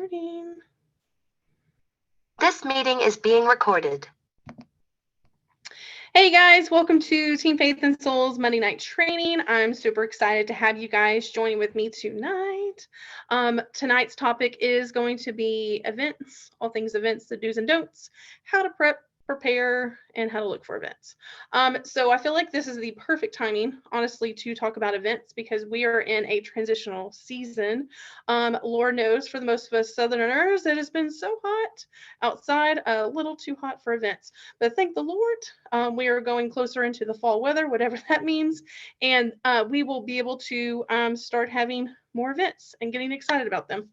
Starting. This meeting is being recorded. Hey guys, welcome to Team Faith and Souls Monday Night Training. I'm super excited to have you guys joining with me tonight. Tonight's topic is going to be events, all things events, the do's and don'ts, how to prepare, and how to look for events. So I feel like this is the perfect timing, honestly, to talk about events because we are in a transitional season. Lord knows for the most of us Southerners, it has been so hot outside, a little too hot for events. But thank the Lord, we are going closer into the fall weather, whatever that means, and we will be able to start having more events and getting excited about them.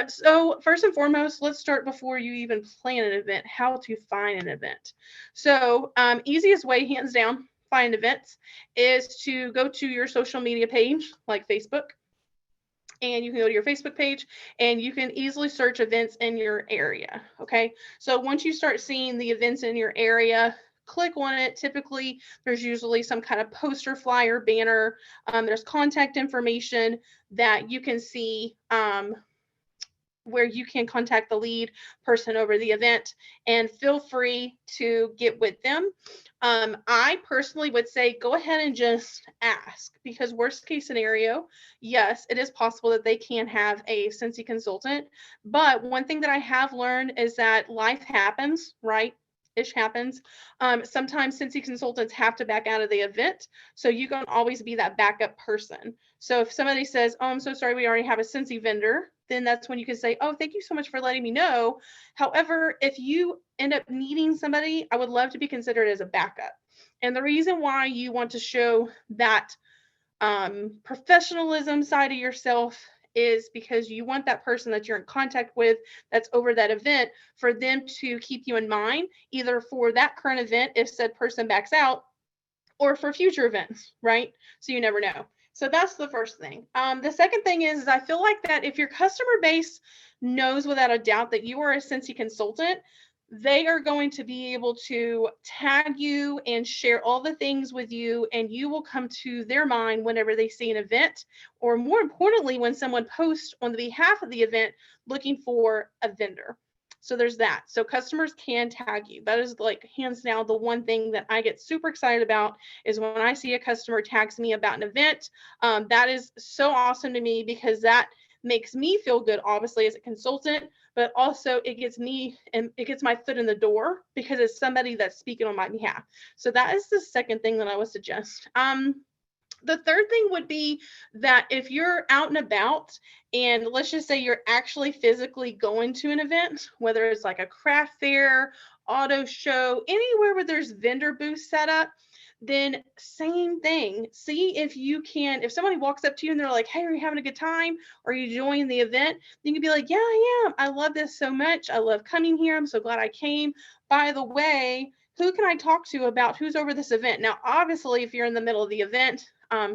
So first and foremost, let's start before you even plan an event, how to find an event. So easiest way, hands down, find events is to go to your social media page like Facebook. And you can go to your Facebook page and you can easily search events in your area. Okay. So once you start seeing the events in your area, click on it. Typically, there's usually some kind of poster, flyer, banner. There's contact information that you can see where you can contact the lead person over the event and feel free to get with them. I personally would say go ahead and just ask because worst case scenario, yes, it is possible that they can have a Scentsy consultant. But one thing that I have learned is that life happens, right? Ish happens. Sometimes Scentsy consultants have to back out of the event. So you can always be that backup person. So if somebody says, oh, I'm so sorry, we already have a Scentsy vendor, then that's when you can say, oh, thank you so much for letting me know. However, if you end up needing somebody, I would love to be considered as a backup. And the reason why you want to show that professionalism side of yourself is because you want that person that you're in contact with that's over that event for them to keep you in mind, either for that current event if said person backs out or for future events, right? So you never know. So that's the first thing. The second thing is I feel like that if your customer base knows without a doubt that you are a Scentsy consultant, they are going to be able to tag you and share all the things with you, and you will come to their mind whenever they see an event, or more importantly, when someone posts on the behalf of the event looking for a vendor. So there's that. So customers can tag you. That is like hands down the one thing that I get super excited about is when I see a customer tags me about an event. That is so awesome to me because that makes me feel good, obviously, as a consultant, but also it gets me and it gets my foot in the door because it's somebody that's speaking on my behalf. So that is the second thing that I would suggest. The third thing would be that if you're out and about and let's just say you're actually physically going to an event, whether it's like a craft fair, auto show, anywhere where there's vendor booths set up, then same thing. See if you can, if somebody walks up to you and they're like, hey, are you having a good time? Are you enjoying the event? You can be like, yeah, I am. I love this so much. I love coming here. I'm so glad I came. By the way, who can I talk to about who's over this event? Now, obviously, if you're in the middle of the event,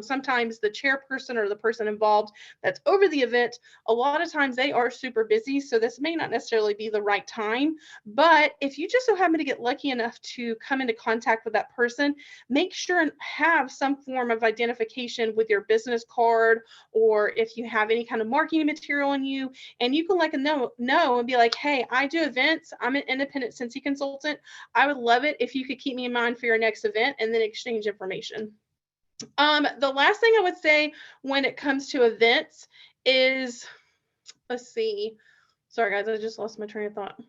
sometimes the chairperson or the person involved that's over the event, a lot of times they are super busy. So this may not necessarily be the right time. But if you just so happen to get lucky enough to come into contact with that person, make sure and have some form of identification with your business card, or if you have any kind of marketing material on you, and you can let them know and be like, hey, I do events. I'm an independent Scentsy consultant. I would love it if you could keep me in mind for your next event, and then exchange information. The last thing I would say when it comes to events is, let's see. Sorry guys, I just lost my train of thought.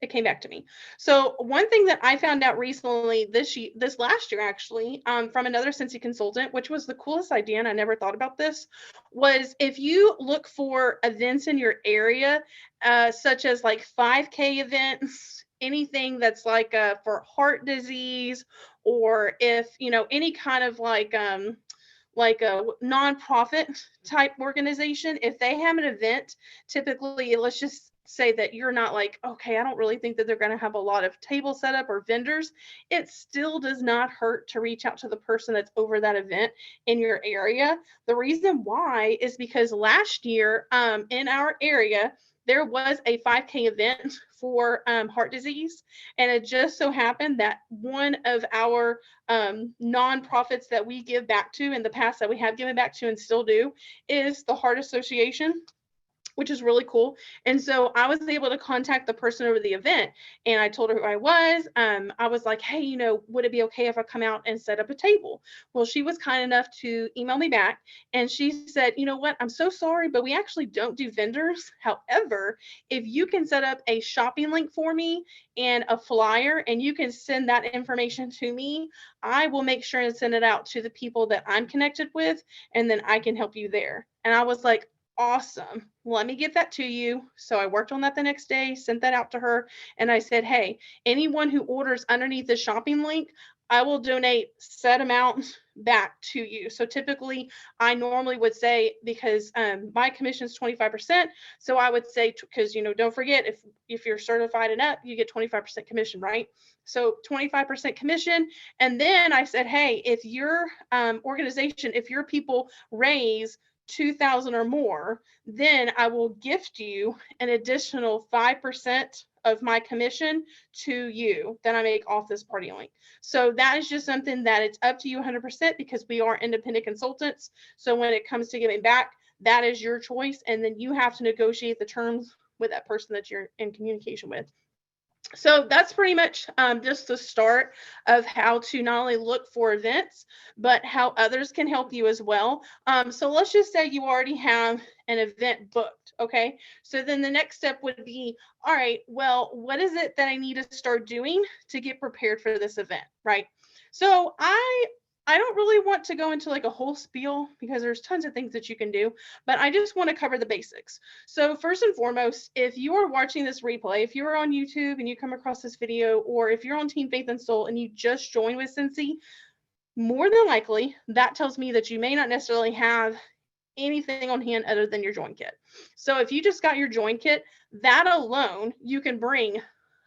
It came back to me. So one thing that I found out recently this last year actually, from another Scentsy consultant, which was the coolest idea, and I never thought about this, was if you look for events in your area, such as like 5K events, anything that's like for heart disease, or if any kind of like a nonprofit type organization, if they have an event, typically, let's just say that you're not like, okay, I don't really think that they're going to have a lot of table setup or vendors, it still does not hurt to reach out to the person that's over that event in your area. The reason why is because last year in our area, there was a 5K event for heart disease. And it just so happened that one of our nonprofits that we give back to in the past, that we have given back to and still do, is the Heart Association, which is really cool. And so I was able to contact the person over the event, and I told her who I was. I was like, hey, would it be okay if I come out and set up a table? Well, she was kind enough to email me back, and she said, you know what, I'm so sorry, but we actually don't do vendors. However, if you can set up a shopping link for me and a flyer, and you can send that information to me, I will make sure and send it out to the people that I'm connected with, and then I can help you there. And I was like, awesome. Let me get that to you. So I worked on that the next day, sent that out to her, and I said, hey, anyone who orders underneath the shopping link, I will donate set amount back to you. So typically, I normally would say, because my commission is 25%, so I would say, because don't forget, if you're certified and up, you get 25% commission, right? So 25% commission. And then I said, hey, if your organization, if your people raise 2,000 or more, then I will gift you an additional 5% of my commission to you that I make off this party link. So that is just something that it's up to you 100%, because we are independent consultants. So when it comes to giving back, that is your choice. And then you have to negotiate the terms with that person that you're in communication with. So that's pretty much just the start of how to not only look for events, but how others can help you as well. So let's just say you already have an event booked, okay? So then the next step would be, all right, well, what is it that I need to start doing to get prepared for this event, right? So I don't really want to go into like a whole spiel, because there's tons of things that you can do, but I just want to cover the basics. So first and foremost, if you are watching this replay, if you're on YouTube and you come across this video, or if you're on Team Faith and Soul and you just joined with Scentsy, more than likely that tells me that you may not necessarily have anything on hand other than your join kit. So if you just got your join kit, that alone you can bring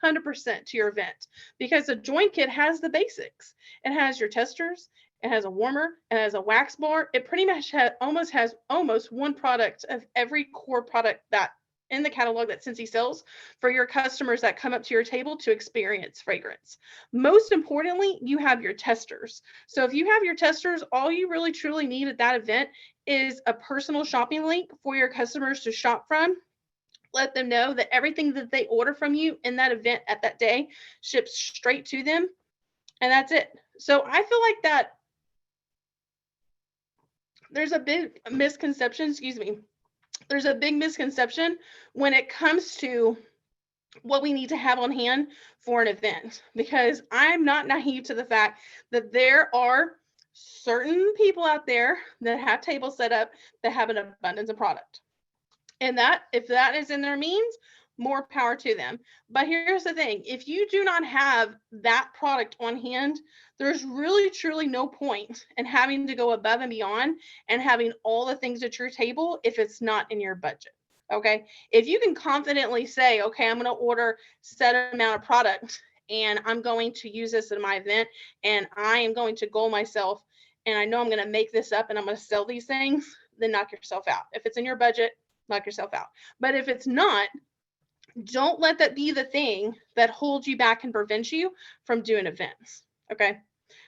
100% to your event, because the join kit has the basics. It has your testers, it has a warmer, it has a wax bar. It pretty much has almost one product of every core product that in the catalog that Scentsy sells for your customers that come up to your table to experience fragrance. Most importantly, you have your testers. So if you have your testers, all you really truly need at that event is a personal shopping link for your customers to shop from. Let them know that everything that they order from you in that event at that day ships straight to them. And that's it. So I feel like that there's a big misconception, there's a big misconception when it comes to what we need to have on hand for an event, because I'm not naive to the fact that there are certain people out there that have tables set up that have an abundance of product. And that, if that is in their means, more power to them. But here's the thing, if you do not have that product on hand, there's really truly no point in having to go above and beyond and having all the things at your table if it's not in your budget. Okay, if you can confidently say, okay, I'm going to order set amount of product and I'm going to use this in my event, and I am going to goal myself, and I know I'm going to make this up and I'm going to sell these things, then knock yourself out. If it's in your budget, knock yourself out. But if it's not, don't let that be the thing that holds you back and prevents you from doing events. Okay.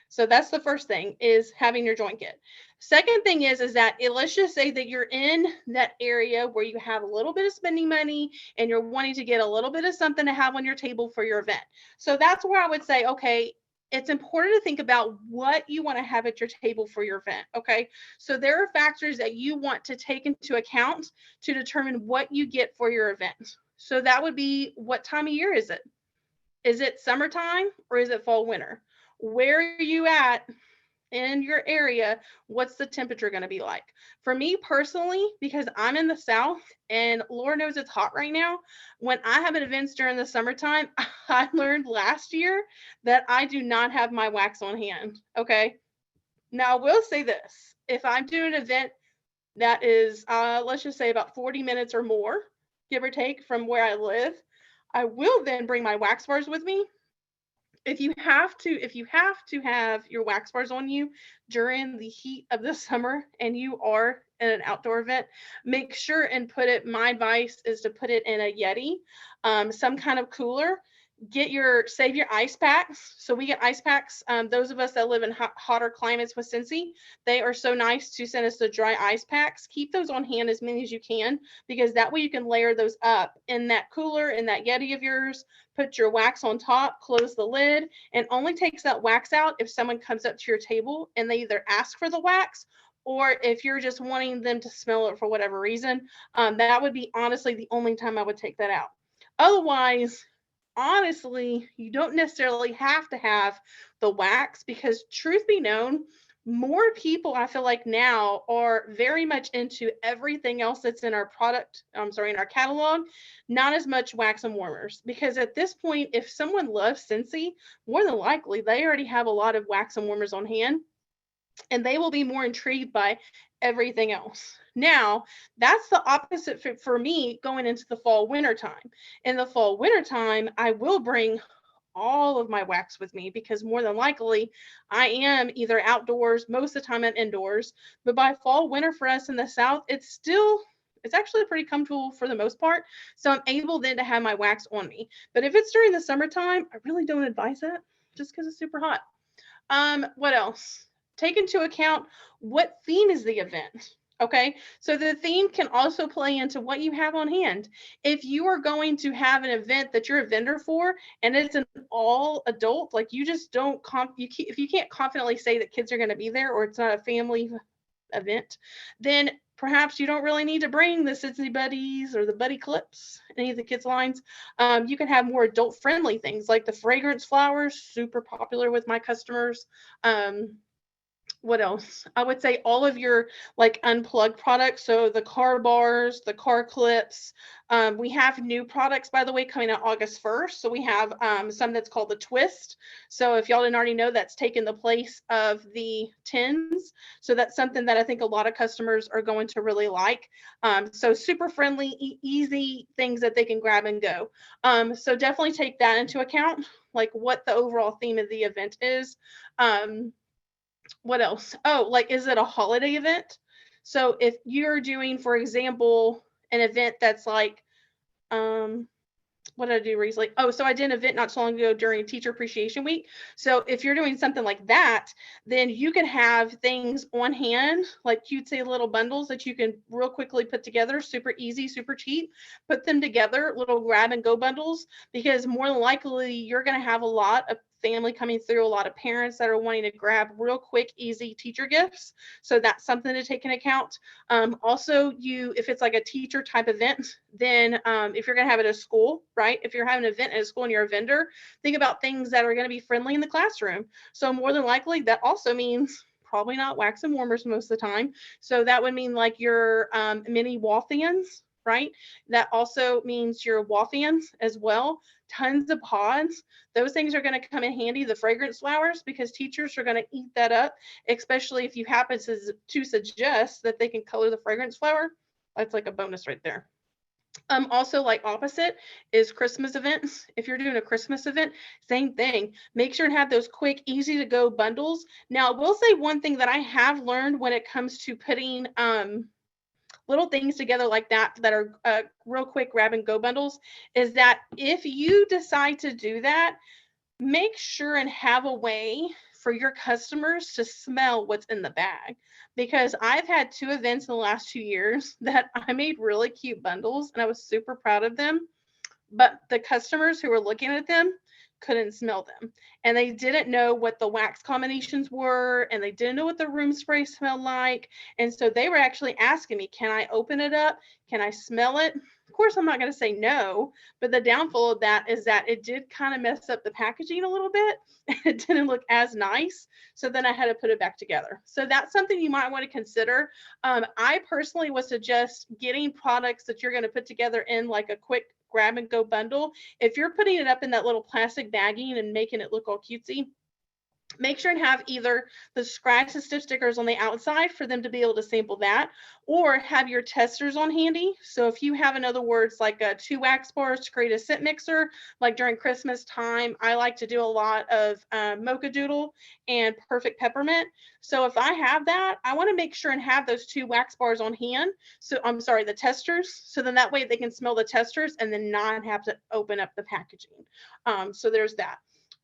So that's the first thing, is having your joint kit. Second thing is that let's just say that you're in that area where you have a little bit of spending money and you're wanting to get a little bit of something to have on your table for your event. So that's where I would say, okay, it's important to think about what you want to have at your table for your event. Okay. So there are factors that you want to take into account to determine what you get for your event. So that would be, what time of year is it? Is it summertime or is it fall, winter? Where are you at in your area? What's the temperature going to be like? For me personally, because I'm in the South and Lord knows it's hot right now, when I have events during the summertime, I learned last year that I do not have my wax on hand. Okay. Now I will say this, if I'm doing an event that is, let's just say about 40 minutes or more, give or take, from where I live, I will then bring my wax bars with me. If you have to have your wax bars on you during the heat of the summer and you are in an outdoor event, make sure and put it, my advice is to put it in a Yeti, some kind of cooler. Save your ice packs. So we get ice packs. Those of us that live in hotter climates with Scentsy, they are so nice to send us the dry ice packs. Keep those on hand as many as you can, because that way you can layer those up in that cooler, in that Yeti of yours. Put your wax on top, close the lid, and only takes that wax out if someone comes up to your table and they either ask for the wax, or if you're just wanting them to smell it for whatever reason. That would be honestly the only time I would take that out. Otherwise, honestly, you don't necessarily have to have the wax, because truth be known, more people I feel like now are very much into everything else that's in our in our catalog, not as much wax and warmers. Because at this point, if someone loves Scentsy, more than likely they already have a lot of wax and warmers on hand, and they will be more intrigued by everything else. Now, that's the opposite for me going into the fall winter time. In the fall winter time, I will bring all of my wax with me, because more than likely I am either outdoors, most of the time I'm indoors. But by fall winter for us in the South, it's actually pretty comfortable for the most part. So I'm able then to have my wax on me. But if it's during the summertime, I really don't advise that, just because it's super hot. What else? Take into account what theme is the event. Okay, so the theme can also play into what you have on hand. If you are going to have an event that you're a vendor for and it's an all adult, like you just don't if you can't confidently say that kids are going to be there, or it's not a family event, then perhaps you don't really need to bring the Scentsy Buddies or the Buddy Clips, any of the kids' lines. You can have more adult friendly things like the fragrance flowers, super popular with my customers. What else? I would say all of your like unplugged products. So the car bars, the car clips. We have new products, by the way, coming out August 1st. So we have some that's called the Twist. So if y'all didn't already know, that's taken the place of the tins. So that's something that I think a lot of customers are going to really like. So super friendly, easy things that they can grab and go. So definitely take that into account, like what the overall theme of the event is. What else? Oh, like, is it a holiday event? So if you're doing, for example, an event that's like, what did I do recently? Oh, so I did an event not so long ago during Teacher Appreciation Week. So if you're doing something like that, then you can have things on hand, like cutesy little bundles that you can real quickly put together, super easy, super cheap. Put them together, little grab and go bundles, because more than likely you're going to have a lot of family coming through, a lot of parents that are wanting to grab real quick, easy teacher gifts. So that's something to take into account. Also, if it's like a teacher type event, then if you're going to have it at a school, right? If you're having an event at a school and you're a vendor, think about things that are going to be friendly in the classroom. So more than likely, that also means probably not wax and warmers most of the time. So that would mean like your mini wall fans, right? That also means your wall fans as well. Tons of pods. Those things are going to come in handy. The fragrance flowers, because teachers are going to eat that up, especially if you happen to suggest that they can color the fragrance flower. That's like a bonus right there. Also, like opposite is Christmas events. If you're doing a Christmas event, same thing. Make sure to have those quick, easy to go bundles. Now, I will say one thing that I have learned when it comes to putting little things together like that are real quick grab and go bundles, is that if you decide to do that, make sure and have a way for your customers to smell what's in the bag. Because I've had 2 events in the last 2 years that I made really cute bundles and I was super proud of them, but the customers who were looking at them couldn't smell them, and they didn't know what the wax combinations were, and they didn't know what the room spray smelled like. And so they were actually asking me, can I open it up? Can I smell it? Of course, I'm not going to say no, but the downfall of that is that it did kind of mess up the packaging a little bit. It didn't look as nice. So then I had to put it back together. So that's something you might want to consider. I personally would suggest getting products that you're going to put together in like a quick grab and go bundle. If you're putting it up in that little plastic bagging and making it look all cutesy, Make sure and have either the scratch and stitch stickers on the outside for them to be able to sample that, or have your testers on handy. So if you have, in other words, like 2 wax bars to create a scent mixer, like during Christmas time, I like to do a lot of Mocha Doodle and Perfect Peppermint. So if I have that, I want to make sure and have those 2 wax bars on hand. So I'm sorry, the testers. So then that way they can smell the testers and then not have to open up the packaging. So there's that.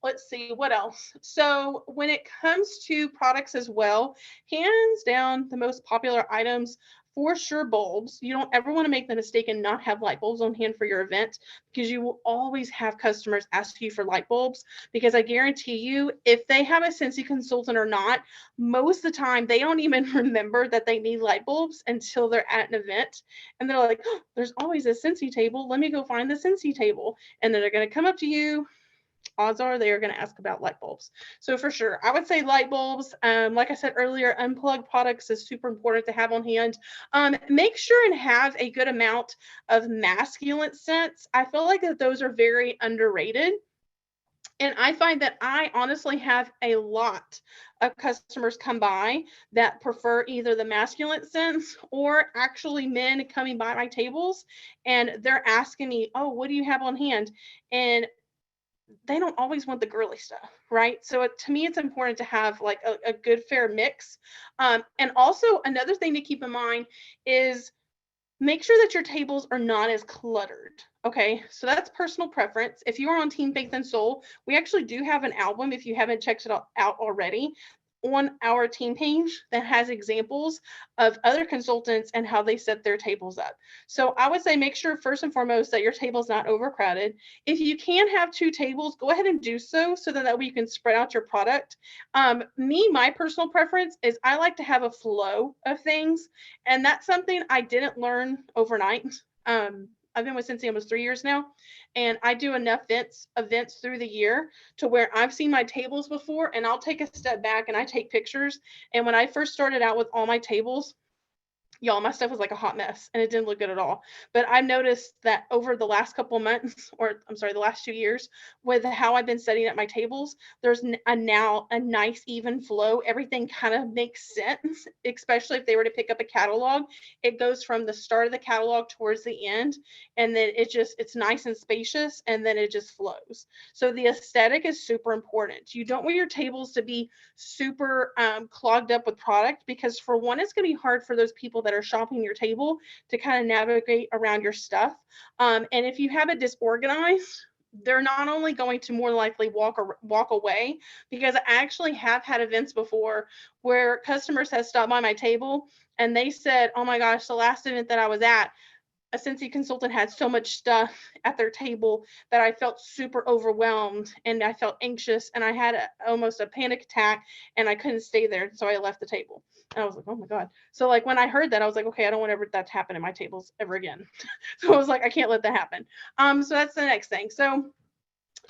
Let's see what else. So when it comes to products as well, hands down, the most popular items for sure, bulbs. You don't ever want to make the mistake and not have light bulbs on hand for your event, because you will always have customers ask you for light bulbs. Because I guarantee you, if they have a Scentsy consultant or not, most of the time they don't even remember that they need light bulbs until they're at an event. And they're like, oh, there's always a Scentsy table. Let me go find the Scentsy table. And then they're going to come up to you. Odds are they are going to ask about light bulbs. So for sure, I would say light bulbs. Like I said earlier, unplugged products is super important to have on hand. Make sure and have a good amount of masculine scents. I feel like that those are very underrated. And I find that I honestly have a lot of customers come by that prefer either the masculine scents, or actually men coming by my tables and they're asking me, oh, what do you have on hand? And they don't always want the girly stuff, right? So to me, it's important to have like a good fair mix. And also another thing to keep in mind is make sure that your tables are not as cluttered. Okay, so that's personal preference. If you are on Team Faith and Soul, we actually do have an album, if you haven't checked it out already, on our team page that has examples of other consultants and how they set their tables up. So I would say make sure first and foremost that your table is not overcrowded. If you can have 2 tables, go ahead and do so that way you can spread out your product. My personal preference is I like to have a flow of things, and that's something I didn't learn overnight. I've been with Scentsy almost 3 years now, and I do enough events through the year to where I've seen my tables before, and I'll take a step back and I take pictures. And when I first started out with all my tables, y'all, my stuff was like a hot mess and it didn't look good at all. But I've noticed that over the last couple of months, or I'm sorry, the last 2 years, with how I've been setting up my tables, there's now a nice even flow. Everything kind of makes sense, especially if they were to pick up a catalog. It goes from the start of the catalog towards the end, and then it's nice and spacious, and then it just flows. So the aesthetic is super important. You don't want your tables to be super clogged up with product, because for one, it's going to be hard for those people that are shopping your table to kind of navigate around your stuff. And if you have it disorganized, they're not only going to more likely walk away, because I actually have had events before where customers have stopped by my table and they said, oh my gosh, the last event that I was at, a Scentsy consultant had so much stuff at their table that I felt super overwhelmed and I felt anxious, and I had almost a panic attack and I couldn't stay there. So I left the table. And I was like, oh my God. So like when I heard that, I was like, okay, I don't want ever that to happen in my tables ever again. So I was like, I can't let that happen. So that's the next thing. So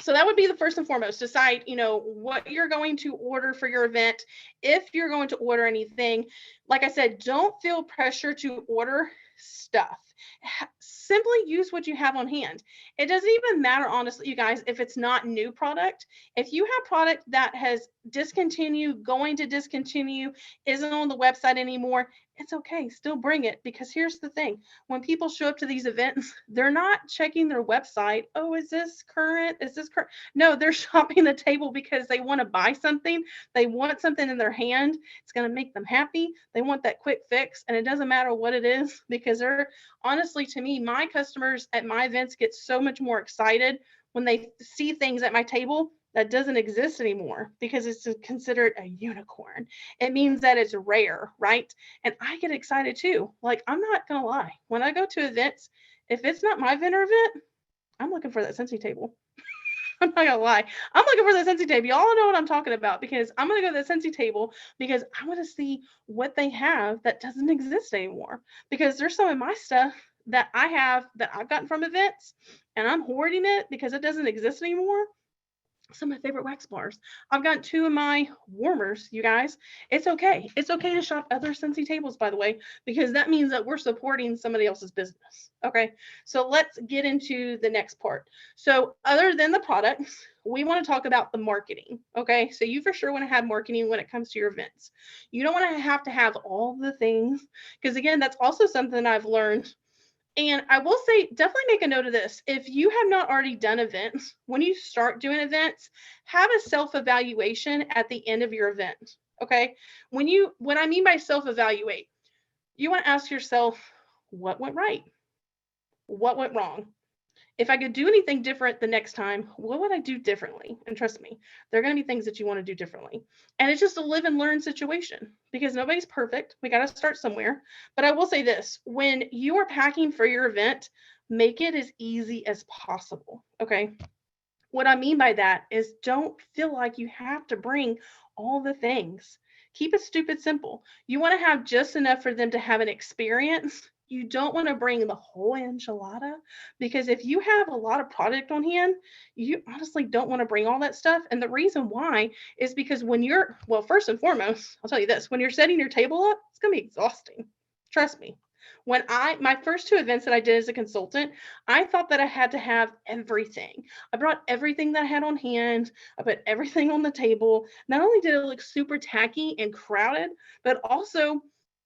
that would be the first and foremost. Decide, what you're going to order for your event. If you're going to order anything, like I said, don't feel pressure to order stuff. Simply use what you have on hand. It doesn't even matter, honestly, you guys, if it's not new product. If you have product that has discontinued, going to discontinue, isn't on the website anymore, it's okay. Still bring it, because here's the thing. When people show up to these events, they're not checking their website. Oh, is this current? Is this current? No, they're shopping the table because they want to buy something. They want something in their hand. It's going to make them happy. They want that quick fix, and it doesn't matter what it is, because they're, honestly, to me, my customers at my events get so much more excited when they see things at my table that doesn't exist anymore, because it's considered a unicorn. It means that it's rare, right? And I get excited too. Like, I'm not gonna lie, when I go to events, if it's not my vendor event, I'm looking for that Scentsy table. I'm not gonna lie, I'm looking for the Scentsy table. Y'all know what I'm talking about, because I'm gonna go to the Scentsy table because I want to see what they have that doesn't exist anymore. Because there's some of my stuff that I have that I've gotten from events, and I'm hoarding it because it doesn't exist anymore. some of my favorite wax bars. I've got 2 of my warmers, you guys. It's okay. It's okay to shop other Scentsy tables, by the way, because that means that we're supporting somebody else's business. Okay. So let's get into the next part. So other than the products, we want to talk about the marketing. Okay. So you for sure want to have marketing when it comes to your events. You don't want to have all the things, because again, that's also something I've learned. And I will say, definitely make a note of this. If you have not already done events, when you start doing events, have a self-evaluation at the end of your event. Okay. What I mean by self-evaluate, you want to ask yourself, what went right? What went wrong? If I could do anything different the next time, what would I do differently? And trust me, there are going to be things that you want to do differently. And it's just a live and learn situation because nobody's perfect. We got to start somewhere. But I will say this, when you are packing for your event, make it as easy as possible. Okay. What I mean by that is don't feel like you have to bring all the things. Keep it stupid simple. You want to have just enough for them to have an experience. You don't want to bring the whole enchilada because if you have a lot of product on hand, you honestly don't want to bring all that stuff. And the reason why is because well, first and foremost, I'll tell you this, when you're setting your table up, it's going to be exhausting. Trust me. My first 2 events that I did as a consultant, I thought that I had to have everything. I brought everything that I had on hand. I put everything on the table. Not only did it look super tacky and crowded, but also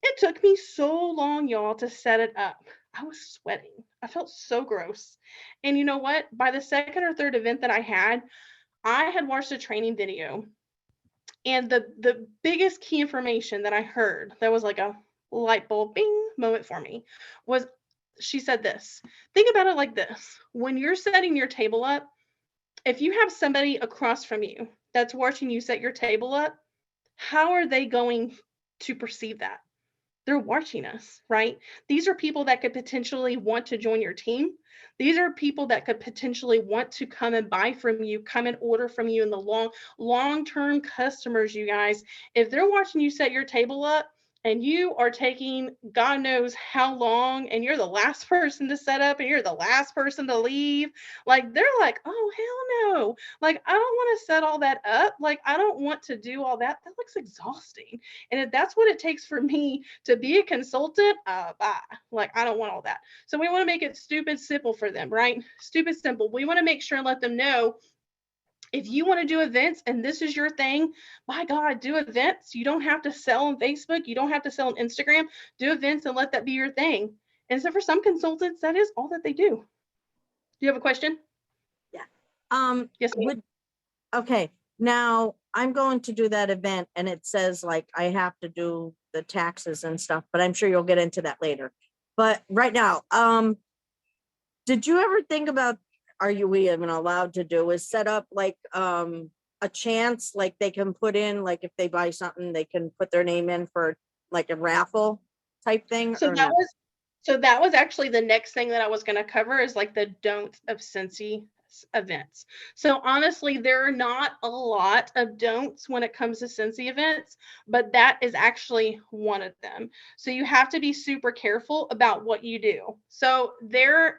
it took me so long, y'all, to set it up. I was sweating. I felt so gross. And you know what? By the second or third event that I had watched a training video. And the biggest key information that I heard that was like a light bulb bing moment for me was she said this. Think about it like this. When you're setting your table up, if you have somebody across from you that's watching you set your table up, how are they going to perceive that? They're watching us, right? These are people that could potentially want to join your team. These are people that could potentially want to come and buy from you, come and order from you in the long-term customers, you guys. If they're watching you set your table up and you are taking God knows how long and you're the last person to set up and you're the last person to leave, like they're like, oh, hell no. Like, I don't want to set all that up. Like, I don't want to do all that. That looks exhausting. And if that's what it takes for me to be a consultant, bye. Like, I don't want all that. So we want to make it stupid simple for them, right? Stupid simple. We want to make sure and let them know if you want to do events and this is your thing, my God, do events. You don't have to sell on Facebook. You don't have to sell on Instagram. Do events and let that be your thing. And so for some consultants, that is all that they do. Do you have a question? Yeah. Yes, ma'am. Okay. Now I'm going to do that event and it says like I have to do the taxes and stuff, but I'm sure you'll get into that later. But right now, did you ever think about, we even allowed to do is set up like a chance, like they can put in, like if they buy something, they can put their name in for like a raffle type thing? So that was actually the next thing that I was going to cover is like the don'ts of Scentsy events. So honestly, there are not a lot of don'ts when it comes to Scentsy events, but that is actually one of them. So you have to be super careful about what you do. So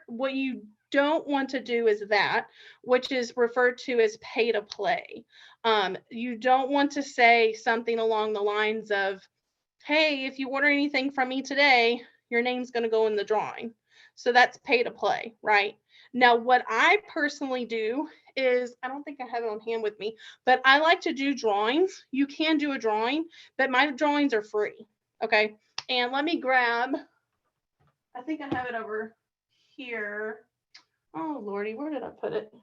what you don't want to do is that, which is referred to as pay to play. You don't want to say something along the lines of, hey, if you order anything from me today, your name's going to go in the drawing. So that's pay to play, right? Now, what I personally do is, I don't think I have it on hand with me, but I like to do drawings. You can do a drawing, but my drawings are free. Okay. And let me grab, I think I have it over here. Oh, Lordy, where did I put it?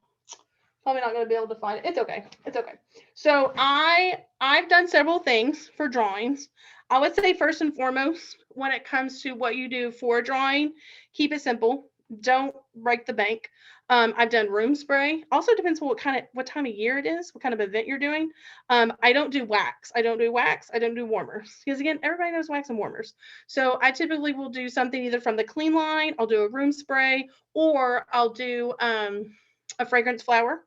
Probably not going to be able to find it. It's okay. It's okay. So I've done several things for drawings. I would say first and foremost, when it comes to what you do for a drawing, keep it simple. Don't break the bank. I've done room spray. Also depends on what time of year it is, what kind of event you're doing. I don't do wax. I don't do warmers. Because again, everybody knows wax and warmers. So I typically will do something either from the clean line, I'll do a room spray, or I'll do a fragrance flower.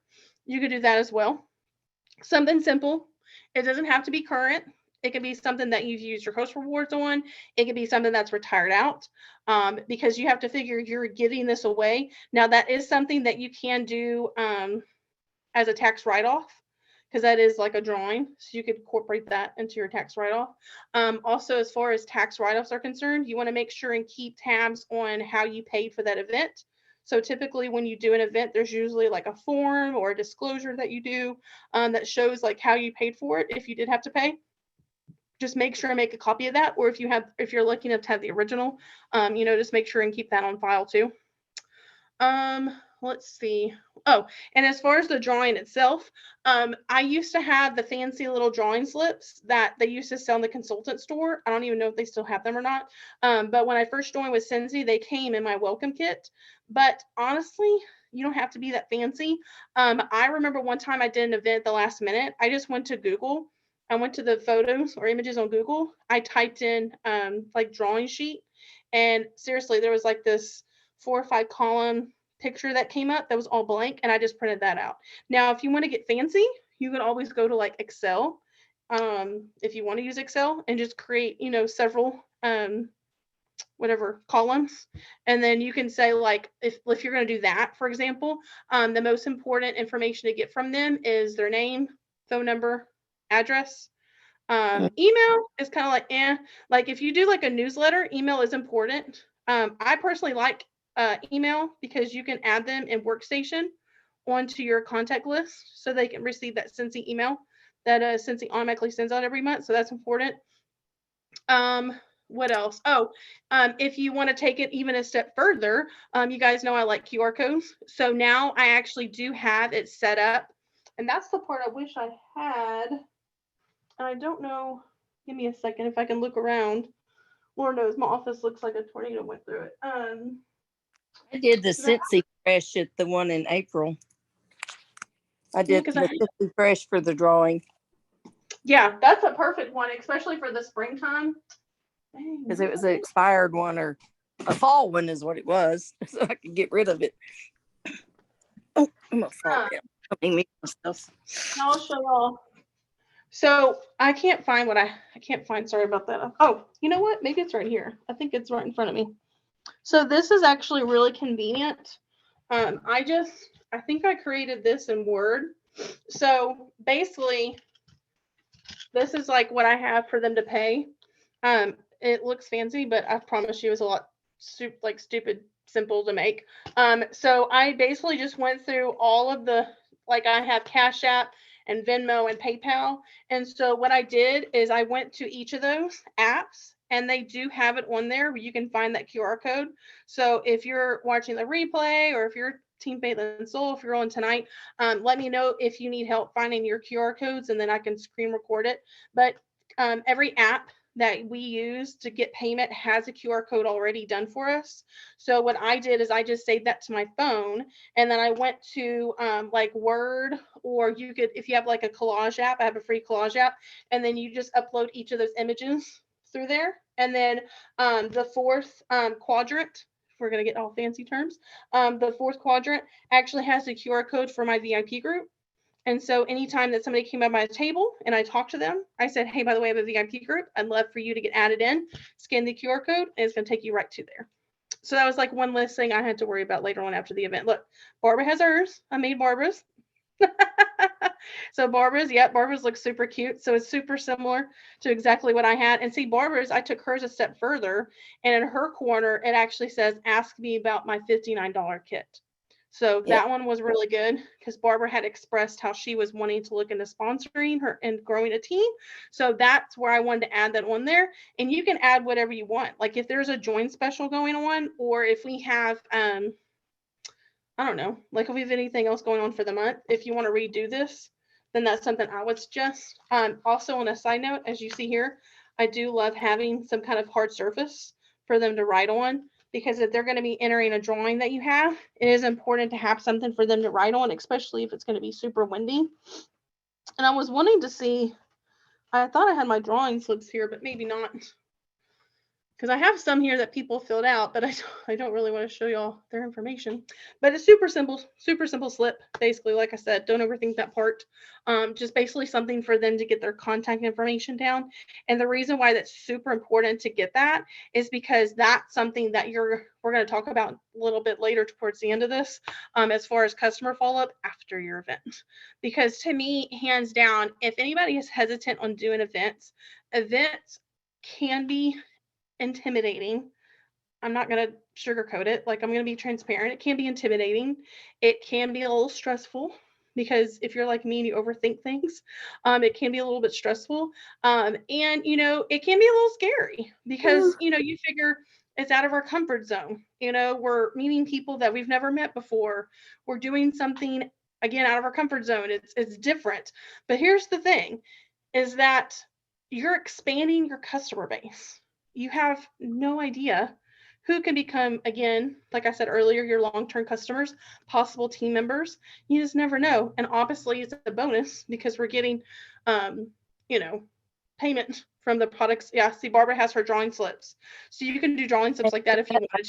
You could do that as well. Something simple. It doesn't have to be current. It could be something that you've used your host rewards on. It could be something that's retired out, because you have to figure you're giving this away. Now, that is something that you can do as a tax write-off, because that is like a drawing. So you could incorporate that into your tax write-off. Also, as far as tax write-offs are concerned, you want to make sure and keep tabs on how you paid for that event. So typically when you do an event, there's usually like a form or a disclosure that you do that shows like how you paid for it if you did have to pay. Just make sure and make a copy of that. Or if you're lucky enough to have the original, just make sure and keep that on file too. Let's see. Oh, and as far as the drawing itself, I used to have the fancy little drawing slips that they used to sell in the consultant store. I don't even know if they still have them or not. But when I first joined with Scentsy, they came in my welcome kit. But honestly, you don't have to be that fancy. I remember one time I did an event the last minute. I just went to Google. I went to the photos or images on Google. I typed in like drawing sheet, and seriously, there was like this 4 or 5 column picture that came up that was all blank, and I just printed that out. Now, if you want to get fancy, you can always go to like Excel, if you want to use Excel, and just create, several whatever columns, and then you can say like if you're going to do that, for example, the most important information to get from them is their name, phone number, address. Email is kind of like like if you do like a newsletter, email is important. I personally like email because you can add them in Workstation onto your contact list so they can receive that Scentsy email that Scentsy automatically sends out every month. So that's important. What else? Oh, if you want to take it even a step further, you guys know I like QR codes. So now I actually do have it set up, and that's the part I wish I had. I don't know. Give me a second if I can look around. Lord knows my office looks like a tornado went through it. I did the Scentsy Fresh at the one in April. I did the Scentsy Fresh for the drawing. Yeah, that's a perfect one, especially for the springtime. Because it was an expired one or a fall one is what it was. So I could get rid of it. Oh, I'm going to fall down. I mean, myself. I'll show y'all. So I can't find sorry about that. Oh, you know what? Maybe it's right here. I think it's right in front of me. So this is actually really convenient. I think I created this in Word. So basically, this is like what I have for them to pay. It looks fancy, but I promise you it's a lot stupid simple to make. So I basically just went through all of the, like I have Cash App and Venmo and PayPal. And so what I did is I went to each of those apps, and they do have it on there where you can find that QR code. So if you're watching the replay, or if you're Team Faith and Soul, if you're on tonight, let me know if you need help finding your QR codes, and then I can screen record it. But every app that we use to get payment has a QR code already done for us. So what I did is I just saved that to my phone, and then I went to like Word, or you could, if you have like a collage app, I have a free collage app, and then you just upload each of those images through there. And then the fourth quadrant, if we're going to get all fancy terms, the fourth quadrant actually has a QR code for my VIP group. And so anytime that somebody came by my table and I talked to them, I said, hey, by the way, I have a VIP group. I'd love for you to get added in. Scan the QR code, and it's going to take you right to there. So that was like one less thing I had to worry about later on after the event. Look, Barbara has hers. I made Barbara's. So Barbara's looks super cute. So it's super similar to exactly what I had. And see, Barbara's, I took hers a step further, and in her corner, it actually says, ask me about my $59 kit. So that one was really good because Barbara had expressed how she was wanting to look into sponsoring her and growing a team. So that's where I wanted to add that on there. And you can add whatever you want. Like if there's a join special going on, or if we have, I don't know, like if we have anything else going on for the month, if you want to redo this, then that's something I would suggest. Also on a side note, as you see here, I do love having some kind of hard surface for them to write on. Because if they're going to be entering a drawing that you have, it is important to have something for them to write on, especially if it's going to be super windy. And I was wanting to see, I thought I had my drawing slips here, but maybe not. because I have some here that people filled out, but I don't really want to show y'all their information. But it's super simple slip. Basically, like I said, don't overthink that part. Just basically something for them to get their contact information down. And the reason why that's super important to get that is because that's something that we're going to talk about a little bit later towards the end of this, as far as customer follow-up after your event. Because to me, hands down, if anybody is hesitant on doing events can be intimidating. I'm not going to sugarcoat it. Like, I'm going to be transparent. It can be intimidating. It can be a little stressful because if you're like me and you overthink things, it can be a little bit stressful. And, it can be a little scary because, you figure it's out of our comfort zone. We're meeting people that we've never met before. We're doing something, again, out of our comfort zone. It's different. But here's the thing is that you're expanding your customer base. You have no idea who can become, again, like I said earlier, your long-term customers, possible team members. You just never know. And obviously it's a bonus because we're getting, payment from the products. Yeah, see, Barbara has her drawing slips. So you can do drawing slips like that if you wanted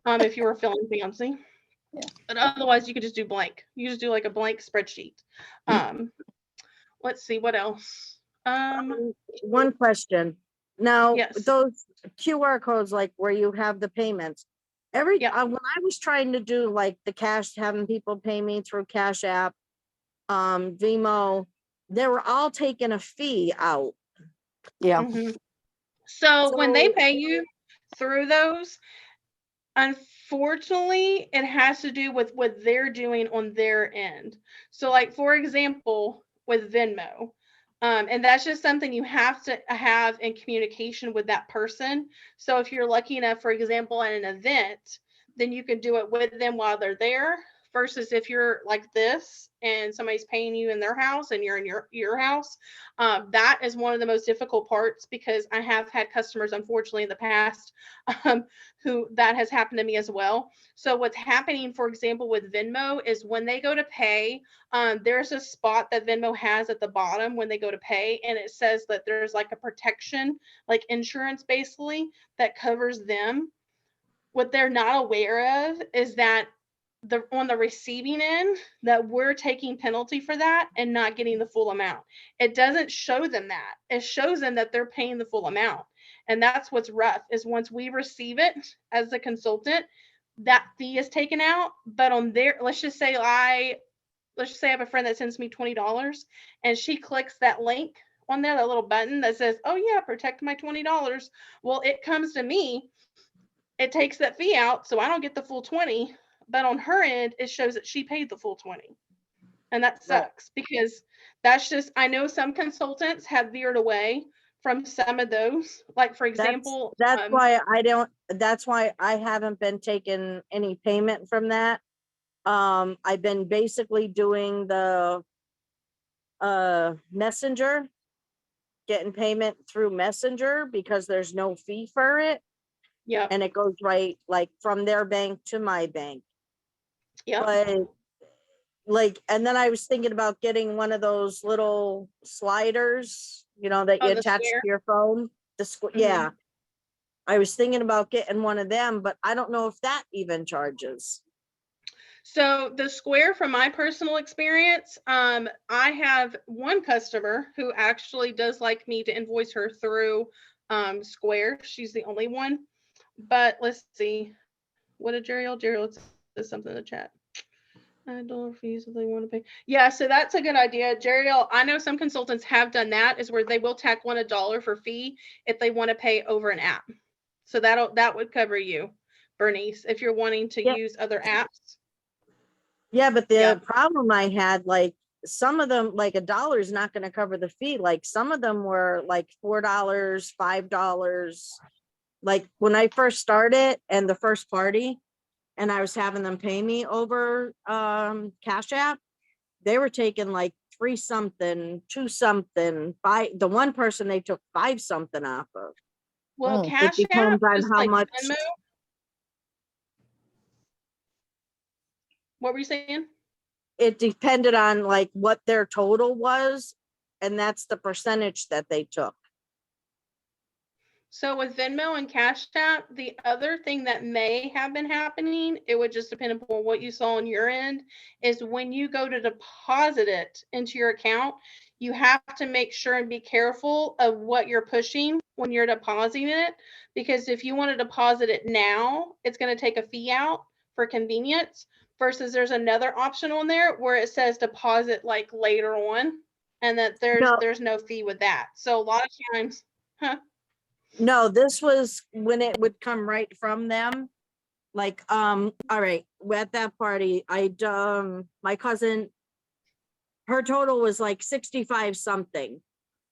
to, if you were filling Scentsy. Yeah. But otherwise you could just do blank. You just do like a blank spreadsheet. Let's see, what else? One question. Now, Yes. those QR codes, like where you have the payments, when I was trying to do like the cash, having people pay me through Cash App, Vimo, they were all taking a fee out. Yeah. Mhm. So when they pay you through those, unfortunately, it has to do with what they're doing on their end. So, like, for example, with Venmo, and that's just something you have to have in communication with that person. So if you're lucky enough, for example, at an event, then you can do it with them while they're there, versus if you're like this and somebody's paying you in their house and you're in your house. That is one of the most difficult parts, because I have had customers, unfortunately, in the past, who that has happened to me as well. So what's happening, for example, with Venmo is when they go to pay, there's a spot that Venmo has at the bottom when they go to pay, and it says that there's like a protection, like insurance basically, that covers them. What they're not aware of is that on the receiving end, that we're taking penalty for that and not getting the full amount. It doesn't show them that. It shows them that they're paying the full amount. And that's what's rough, is once we receive it as the consultant, that fee is taken out. But on their, let's just say I have a friend that sends me $20 and she clicks that link on there, that little button that says, oh yeah, protect my $20. Well, it comes to me, it takes that fee out, so I don't get the full 20, but on her end, it shows that she paid the full 20. And that sucks, because that's just, I know some consultants have veered away from some of those. Like, for example, That's why I haven't been taking any payment from that. I've been basically doing the Messenger, getting payment through Messenger, because there's no fee for it. yeah, And it goes right, like, from their bank to my bank. yeah. But like, and then I was thinking about getting one of those little sliders, that Oh, you the attach to square? your phone. Yeah. I was thinking about getting one of them, but I don't know if that even charges. So the Square, from my personal experience, I have one customer who actually does like me to invoice her through Square. She's the only one. But let's see. What did Jerry says something in the chat. $9 fees if they want to pay. Yeah, so that's a good idea. Jerry, I know some consultants have done that, is where they will tack on $1 for fee if they want to pay over an app. So that would cover you, Bernice, if you're wanting to use other apps. Yeah, but the problem I had, like, some of them, like $1 is not going to cover the fee. Like, some of them were like $4, $5. Like, when I first started and the first party, and I was having them pay me over Cash App, they were taking like 3 something, 2 something, 5. The one person they took 5 something off of. Well, It Cash App, depends on just how like much. Venmo. What were you saying? It depended on like what their total was, and that's the percentage that they took. So with Venmo and Cash App, the other thing that may have been happening, it would just depend upon what you saw on your end, is when you go to deposit it into your account, you have to make sure and be careful of what you're pushing when you're depositing it. Because if you want to deposit it now, it's going to take a fee out for convenience, versus there's another option on there where it says deposit like later on, and that No. there's no fee with that. So a lot of times, huh? No, this was when it would come right from them. Like, all right, at that party, my cousin, her total was like 65 something.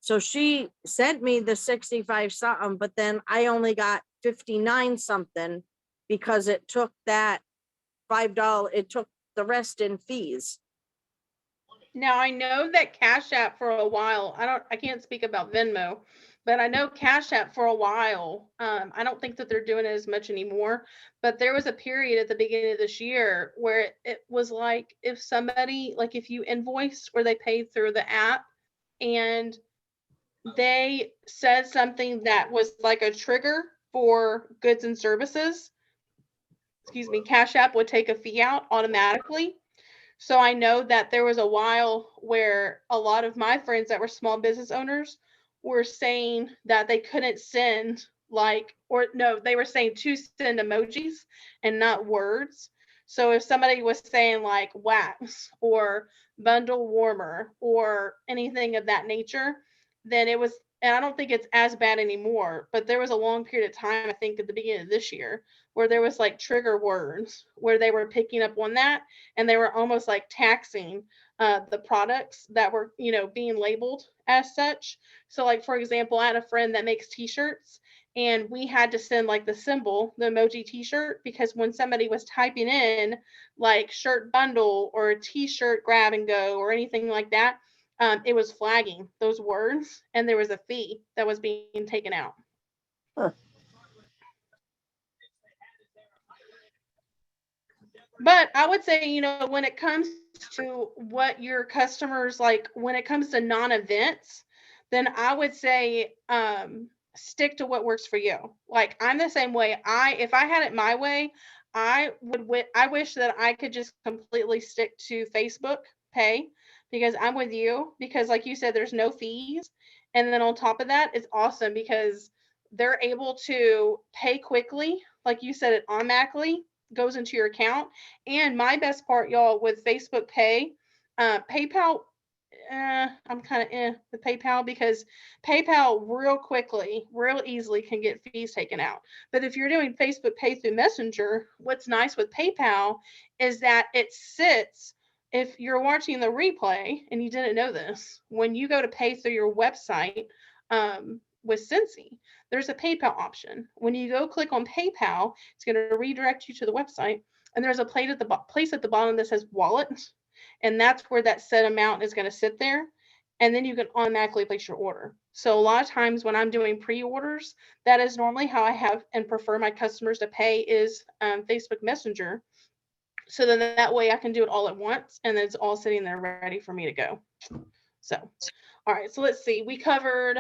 So she sent me the 65 something, but then I only got 59 something because it took that $5, it took the rest in fees. Now I know that Cash App for a while, I can't speak about Venmo, but I know Cash App for a while. I don't think that they're doing it as much anymore, but there was a period at the beginning of this year where it was like if somebody, like if you invoiced or they paid through the app and they said something that was like a trigger for goods and services, Cash App would take a fee out automatically. So I know that there was a while where a lot of my friends that were small business owners were saying that they couldn't send they were saying to send emojis and not words. So if somebody was saying like wax or bundle warmer or anything of that nature, then it was, and I don't think it's as bad anymore, but there was a long period of time, I think at the beginning of this year, where there was like trigger words where they were picking up on that, and they were almost like taxing the products that were, being labeled as such. So like, for example, I had a friend that makes t-shirts, and we had to send like the symbol, the emoji t-shirt, because when somebody was typing in like shirt bundle or a t-shirt grab and go or anything like that, it was flagging those words, and there was a fee that was being taken out. Huh. But I would say, when it comes to what your customers like, when it comes to non-events, then I would say stick to what works for you. Like I'm the same way. If I had it my way, I wish that I could just completely stick to Facebook Pay, because I'm with you, because like you said, there's no fees. And then on top of that, it's awesome because they're able to pay quickly. Like you said, it automatically goes into your account. And my best part, y'all, with Facebook Pay, PayPal, I'm kind of with PayPal, because PayPal real easily can get fees taken out. But if you're doing Facebook Pay through Messenger, what's nice with PayPal is that it sits, if you're watching the replay and you didn't know this, when you go to pay through your website with Scentsy, there's a PayPal option. When you go click on PayPal, it's going to redirect you to the website, and there's a place at the bottom that says wallet, and that's where that set amount is going to sit there, and then you can automatically place your order. So a lot of times when I'm doing pre-orders, that is normally how I have and prefer my customers to pay, is Facebook Messenger. So then that way I can do it all at once, and then it's all sitting there ready for me to go. So, all right, so let's see. We covered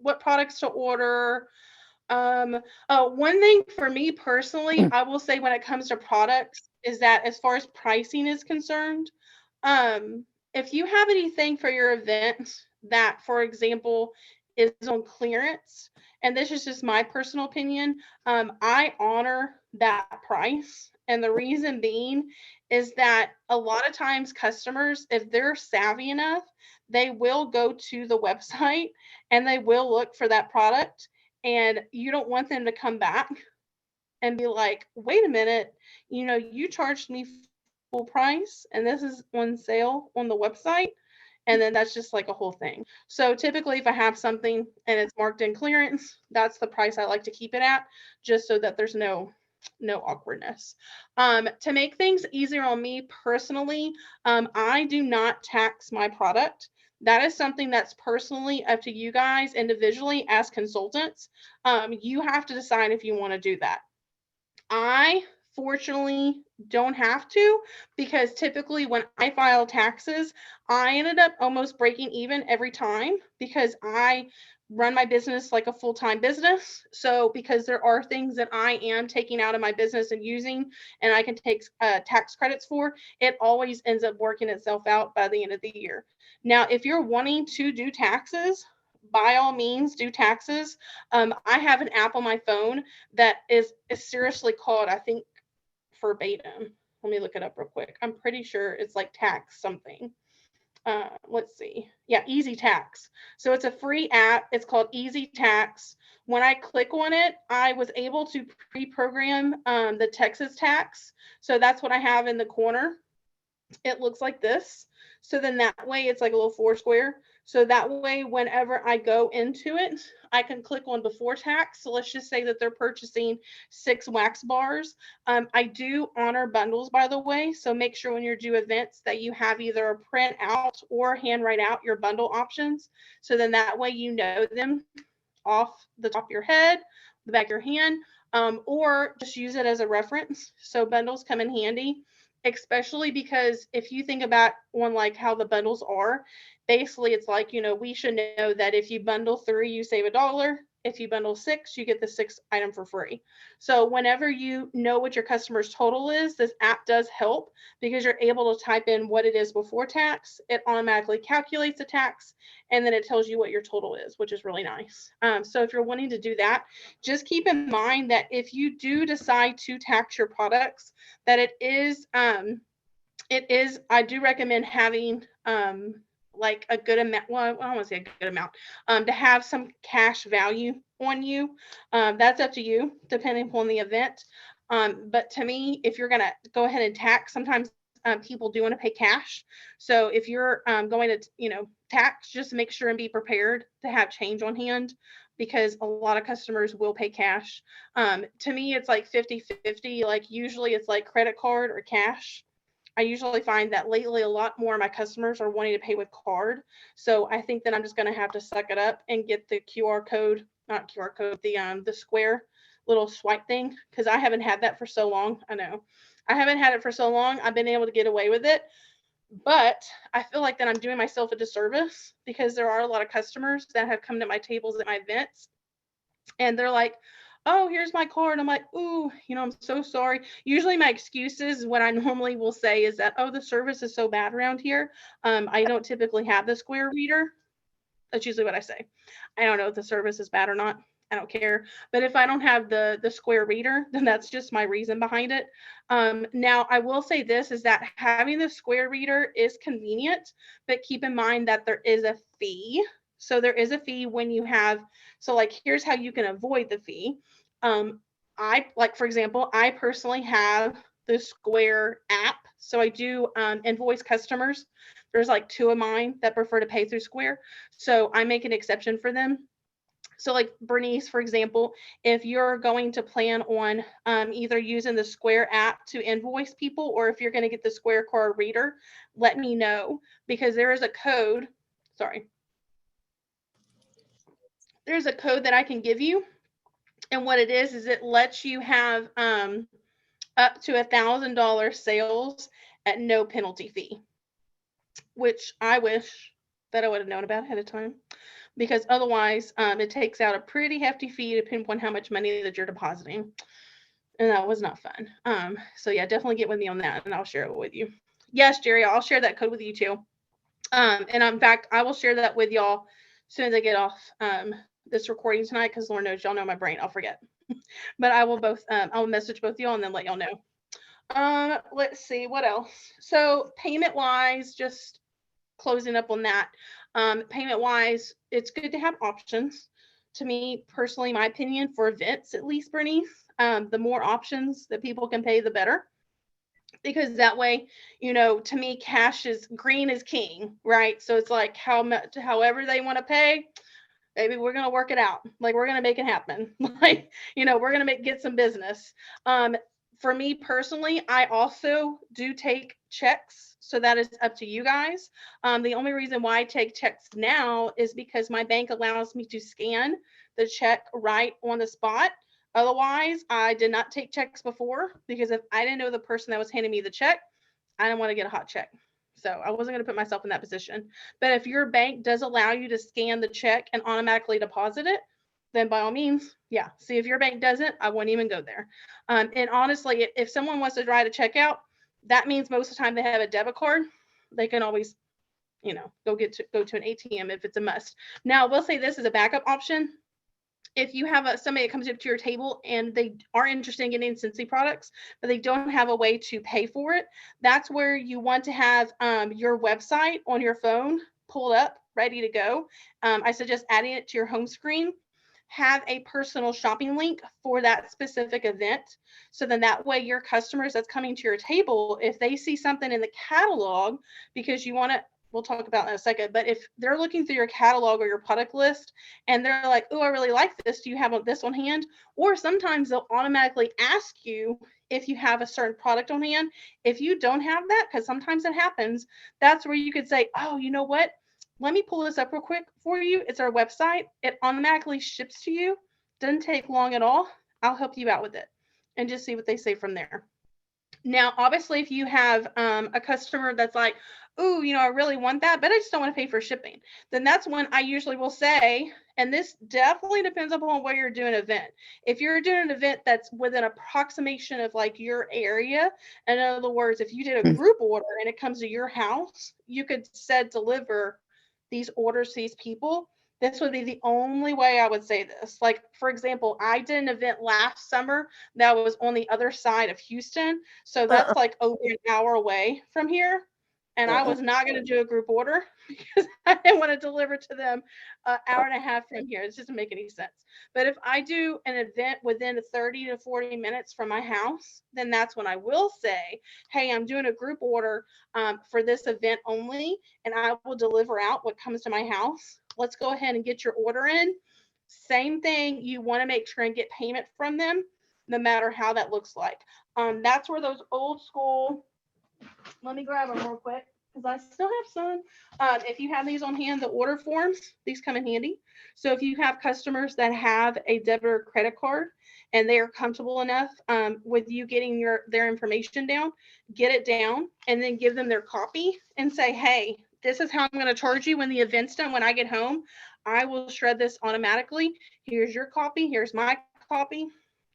what products to order. One thing for me personally, I will say when it comes to products, is that as far as pricing is concerned, if you have anything for your event that, for example, is on clearance, and this is just my personal opinion, I honor that price. And the reason being is that a lot of times customers, if they're savvy enough, they will go to the website and they will look for that product. And you don't want them to come back and be like, wait a minute, you charged me full price and this is on sale on the website. And then that's just like a whole thing. So typically if I have something and it's marked in clearance, that's the price I like to keep it at, just so that there's no awkwardness. To make things easier on me personally, I do not tax my product. That is something that's personally up to you guys individually as consultants. You have to decide if you want to do that. I fortunately don't have to, because typically when I file taxes, I ended up almost breaking even every time because I run my business like a full-time business. So because there are things that I am taking out of my business and using, and I can take tax credits for, it always ends up working itself out by the end of the year. Now, if you're wanting to do taxes, by all means do taxes. I have an app on my phone that is seriously called, I think, verbatim. Let me look it up real quick. I'm pretty sure it's like tax something. Let's see. Yeah, Easy Tax. So it's a free app. It's called Easy Tax. When I click on it, I was able to pre-program the Texas tax. So that's what I have in the corner. It looks like this. So then that way it's like a little four square. So that way, whenever I go into it, I can click on before tax. So let's just say that they're purchasing 6 wax bars. I do honor bundles, by the way. So make sure when you do events that you have either a print out or hand write out your bundle options. So then that way you know them off the top of your head, the back of your hand, or just use it as a reference. So bundles come in handy, especially because if you think about one like how the bundles are, basically it's like, we should know that if you bundle 3, you save $1. If you bundle 6, you get the 6th item for free. So whenever you know what your customer's total is, this app does help because you're able to type in what it is before tax. It automatically calculates the tax, and then it tells you what your total is, which is really nice. So if you're wanting to do that, just keep in mind that if you do decide to tax your products, that it is, I do recommend having like a good amount. Well, I don't want to say a good amount, to have some cash value on you. That's up to you, depending upon the event. But to me, if you're going to go ahead and tax, sometimes people do want to pay cash. So if you're going to, tax, just make sure and be prepared to have change on hand, because a lot of customers will pay cash. To me, it's like 50-50. Like usually it's like credit card or cash. I usually find that lately a lot more of my customers are wanting to pay with card. So I think that I'm just going to have to suck it up and get the QR code, not QR code, the square little swipe thing, because I haven't had that for so long. I know I haven't had it for so long. I've been able to get away with it, but I feel like that I'm doing myself a disservice because there are a lot of customers that have come to my tables at my events and they're like, oh, here's my card. I'm like, ooh, I'm so sorry. Usually my excuses, what I normally will say is that, oh, the service is so bad around here. I don't typically have the square reader. That's usually what I say. I don't know if the service is bad or not. I don't care. But if I don't have the square reader, then that's just my reason behind it. Now, I will say this is that having the square reader is convenient, but keep in mind that there is a fee. So there is a fee when you have, so like, here's how you can avoid the fee. For example, I personally have the Square app. So I do invoice customers. There's like 2 of mine that prefer to pay through Square. So I make an exception for them. So like Bernice, for example, if you're going to plan on either using the Square app to invoice people, or if you're going to get the Square card reader, let me know, because there is a code. Sorry. There's a code that I can give you. And what it is it lets you have up to $1,000 sales at no penalty fee, which I wish that I would have known about ahead of time, because otherwise it takes out a pretty hefty fee depending on how much money that you're depositing. And that was not fun. So yeah, definitely get with me on that and I'll share it with you. Yes, Jerry, I'll share that code with you too. And in fact, I will share that with y'all as soon as I get off this recording tonight, because Lord knows y'all know my brain, I'll forget. But I will I'll message both y'all and then let y'all know. Let's see what else. So payment wise, just closing up on that. Payment wise, it's good to have options. To me personally, my opinion, for events at least, Bernice, the more options that people can pay, the better. Because that way, to me, cash is green is king, right? So it's like however they want to pay, maybe we're going to work it out. Like, we're going to make it happen. Like, we're going to get some business. For me personally, I also do take checks. So that is up to you guys. The only reason why I take checks now is because my bank allows me to scan the check right on the spot. Otherwise, I did not take checks before, because if I didn't know the person that was handing me the check, I didn't want to get a hot check. So I wasn't going to put myself in that position. But if your bank does allow you to scan the check and automatically deposit it, then by all means, yeah. See, if your bank doesn't, I wouldn't even go there. And honestly, if someone wants to write a check out, that means most of the time they have a debit card. They can always, go to an ATM if it's a must. Now, we'll say this is a backup option. If you have somebody that comes up to your table and they are interested in getting Scentsy products, but they don't have a way to pay for it, that's where you want to have your website on your phone pulled up, ready to go. I suggest adding it to your home screen. Have a personal shopping link for that specific event. So then that way your customers that's coming to your table, if they see something in the catalog, because you want to, we'll talk about that in a second, but if they're looking through your catalog or your product list and they're like, oh, I really like this, do you have this on hand? Or sometimes they'll automatically ask you if you have a certain product on hand. If you don't have that, because sometimes it happens, that's where you could say, oh, you know what? Let me pull this up real quick for you. It's our website. It automatically ships to you. Doesn't take long at all. I'll help you out with it and just see what they say from there. Now, obviously, if you have a customer that's like, oh, I really want that, but I just don't want to pay for shipping, then that's when I usually will say, and this definitely depends upon where you're doing an event. If you're doing an event that's within approximation of like your area, in other words, if you did a group order and it comes to your house, you could deliver these orders to these people. This would be the only way I would say this. Like, for example, I did an event last summer that was on the other side of Houston. So that's like over an hour away from here. And I was not going to do a group order because I didn't want to deliver to them an hour and a half from here. It just doesn't make any sense. But if I do an event within 30 to 40 minutes from my house, then that's when I will say, hey, I'm doing a group order for this event only, and I will deliver out what comes to my house. Let's go ahead and get your order in. Same thing. You want to make sure and get payment from them, no matter how that looks like. That's where those old school, let me grab them real quick because I still have some. If you have these on hand, the order forms, these come in handy. So if you have customers that have a debit or credit card and they are comfortable enough with you getting their information down, get it down and then give them their copy and say, hey, this is how I'm going to charge you when the event's done. When I get home, I will shred this automatically. Here's your copy. Here's my copy.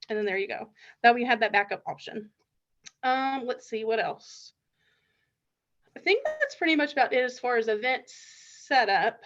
And then there you go. That way you have that backup option. Let's see what else. I think that's pretty much about it as far as event setup.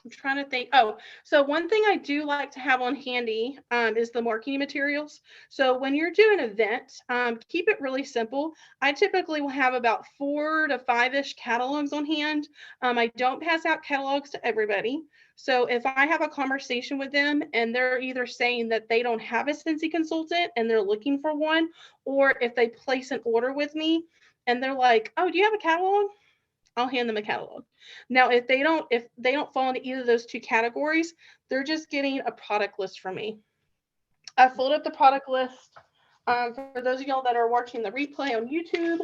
I'm trying to think. Oh, so one thing I do like to have on handy is the marketing materials. So when you're doing an event, keep it really simple. I typically will have about 4 to 5-ish catalogs on hand. I don't pass out catalogs to everybody. So if I have a conversation with them and they're either saying that they don't have a Scentsy consultant and they're looking for one, or if they place an order with me and they're like, oh, do you have a catalog? I'll hand them a catalog. Now, if they don't fall into either of those two categories, they're just getting a product list from me. I fold up the product list. For those of y'all that are watching the replay on YouTube,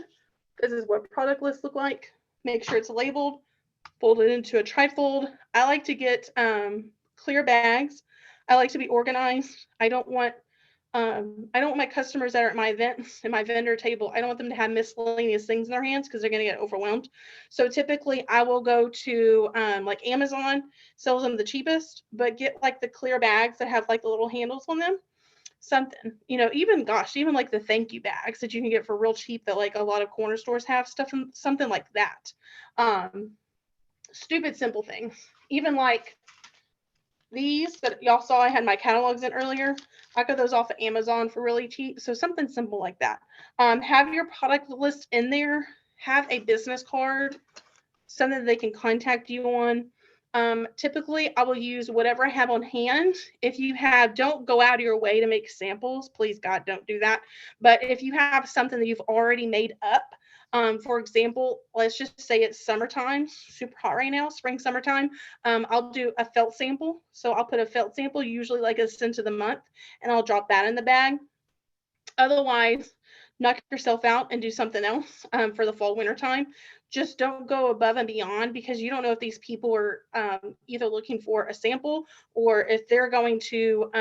this is what product lists look like. Make sure it's labeled, fold it into a trifold. I like to get clear bags. I like to be organized. I don't want my customers that are at my events and my vendor table, I don't want them to have miscellaneous things in their hands because they're going to get overwhelmed. So typically I will go to like Amazon, sells them the cheapest, but get like the clear bags that have like the little handles on them. Something, even like the thank you bags that you can get for real cheap that like a lot of corner stores have, something like that. Stupid simple things. Even like these that y'all saw I had my catalogs in earlier, I got those off of Amazon for really cheap. So something simple like that. Have your product list in there. Have a business card, something that they can contact you on. Typically, I will use whatever I have on hand. If you have, don't go out of your way to make samples. Please, God, don't do that. But if you have something that you've already made up, for example, let's just say it's summertime, super hot right now, spring, summertime. I'll do a felt sample. So I'll put a felt sample, usually like a scent of the month, and I'll drop that in the bag. Otherwise, knock yourself out and do something else for the fall, winter time. just don't go above and beyond, because you don't know if these people are either looking for a sample or if they're going to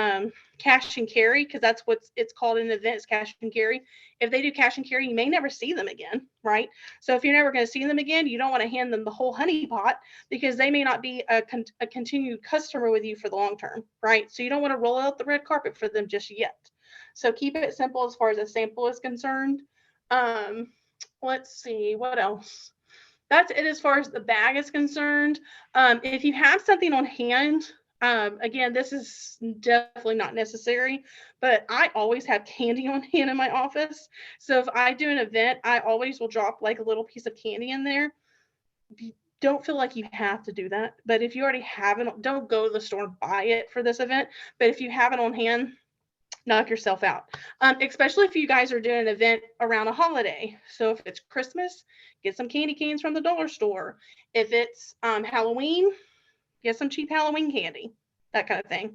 cash and carry, because that's what it's called in events, cash and carry. If they do cash and carry, you may never see them again, right? So if you're never going to see them again, you don't want to hand them the whole honey pot, because they may not be a continued customer with you for the long term, right? So you don't want to roll out the red carpet for them just yet. So keep it simple as far as a sample is concerned. Let's see, what else? That's it as far as the bag is concerned. If you have something on hand, again, this is definitely not necessary, but I always have candy on hand in my office. So if I do an event, I always will drop like a little piece of candy in there. Don't feel like you have to do that, but if you already have it, don't go to the store and buy it for this event. But if you have it on hand, knock yourself out, especially if you guys are doing an event around a holiday. So if it's Christmas, get some candy canes from the dollar store. If it's Halloween, get some cheap Halloween candy, that kind of thing.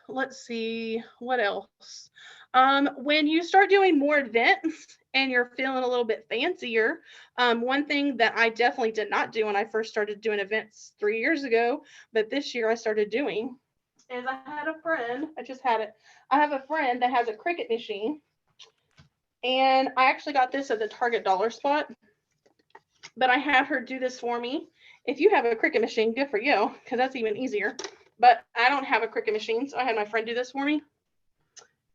Let's see, what else? When you start doing more events and you're feeling a little bit fancier, one thing that I definitely did not do when I first started doing events 3 years ago, but this year I started doing, is I had a friend, I have a friend that has a Cricut machine, and I actually got this at the Target dollar spot, but I had her do this for me. If you have a Cricut machine, good for you, because that's even easier. But I don't have a Cricut machine, so I had my friend do this for me.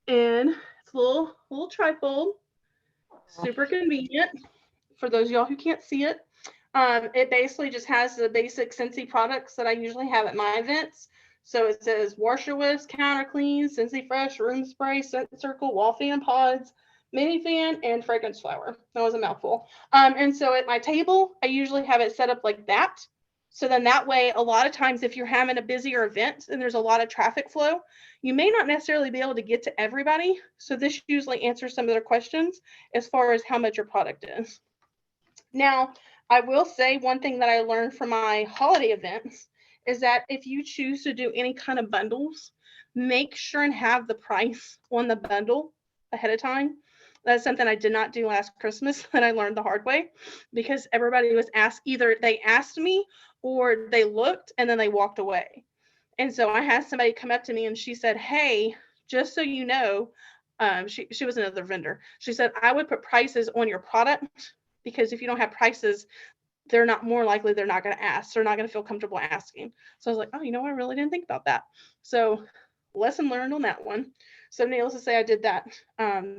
And it's a little trifold, super convenient for those of y'all who can't see it. It basically just has the basic Scentsy products that I usually have at my events. So it says washer whisk, counter clean, Scentsy Fresh, room spray, scent circle, wall fan pods, mini fan, and fragrance flower. That was a mouthful. And so at my table, I usually have it set up like that. So then that way, a lot of times if you're having a busier event and there's a lot of traffic flow, you may not necessarily be able to get to everybody. So this usually answers some of their questions as far as how much your product is. Now, I will say one thing that I learned from my holiday events is that if you choose to do any kind of bundles, make sure and have the price on the bundle ahead of time. That's something I did not do last Christmas that I learned the hard way, because everybody was asked, either they asked me or they looked and then they walked away. And so I had somebody come up to me and she said, hey, just so you know, she was another vendor. She said, I would put prices on your product, because if you don't have prices, they're not going to ask. They're not going to feel comfortable asking. So I was like, oh, I really didn't think about that. So lesson learned on that one. So needless to say, I did that